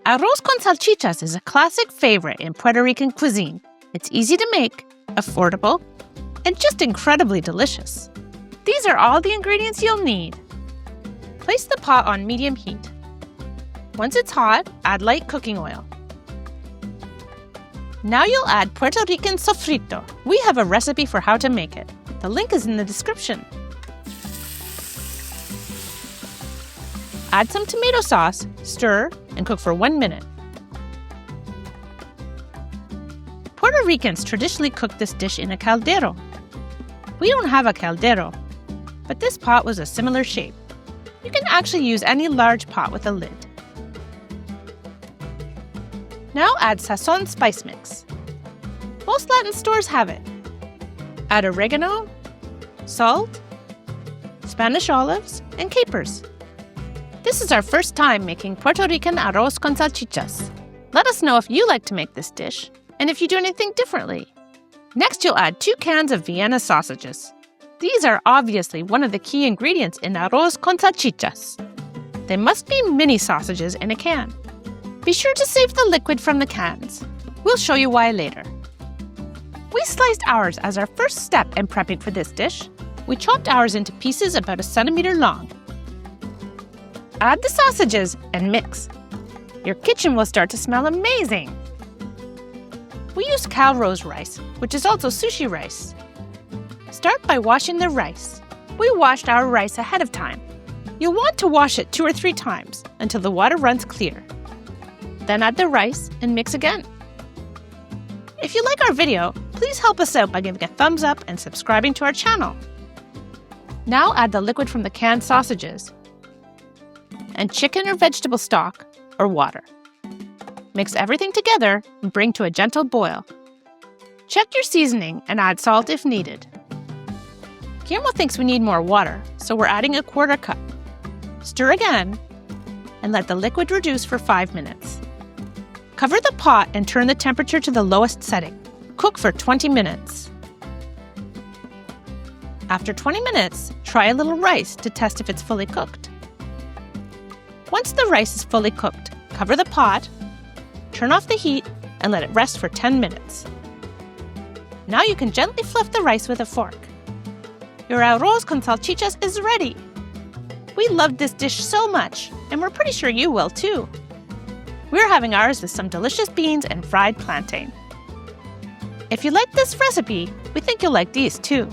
Arroz con salchichas is a classic favorite in Puerto Rican cuisine. It's easy to make, affordable, and just incredibly delicious. These are all the ingredients you'll need. Place the pot on medium heat. Once it's hot, add light cooking oil. Now you'll add Puerto Rican sofrito. We have a recipe for how to make it. The link is in the description. Add some tomato sauce, stir, and cook for 1 minute. Puerto Ricans traditionally cook this dish in a caldero. We don't have a caldero, but this pot was a similar shape. You can actually use any large pot with a lid. Now add Sazón spice mix. Most Latin stores have it. Add oregano, salt, Spanish olives, and capers. This is our first time making Puerto Rican Arroz con Salchichas. Let us know if you like to make this dish and if you do anything differently. Next, you'll add 2 cans of Vienna sausages. These are obviously one of the key ingredients in Arroz con Salchichas. They must be mini sausages in a can. Be sure to save the liquid from the cans. We'll show you why later. We sliced ours as our first step in prepping for this dish. We chopped ours into pieces about 1 centimeter long. Add the sausages and mix. Your kitchen will start to smell amazing. We used calrose rice, which is also sushi rice. Start by washing the rice. We washed our rice ahead of time. You'll want to wash it 2 or 3 times until the water runs clear. Then add the rice and mix again. If you like our video, please help us out by giving a thumbs up and subscribing to our channel. Now add the liquid from the canned sausages and chicken or vegetable stock or water. Mix everything together and bring to a gentle boil. Check your seasoning and add salt if needed. Guillermo thinks we need more water, so we're adding 1/4 cup. Stir again and let the liquid reduce for 5 minutes. Cover the pot and turn the temperature to the lowest setting. Cook for 20 minutes. After 20 minutes, try a little rice to test if it's fully cooked. Once the rice is fully cooked, cover the pot, turn off the heat, and let it rest for 10 minutes. Now you can gently fluff the rice with a fork. Your arroz con salchichas is ready. We loved this dish so much, and we're pretty sure you will too. We're having ours with some delicious beans and fried plantain. If you like this recipe, we think you'll like these too.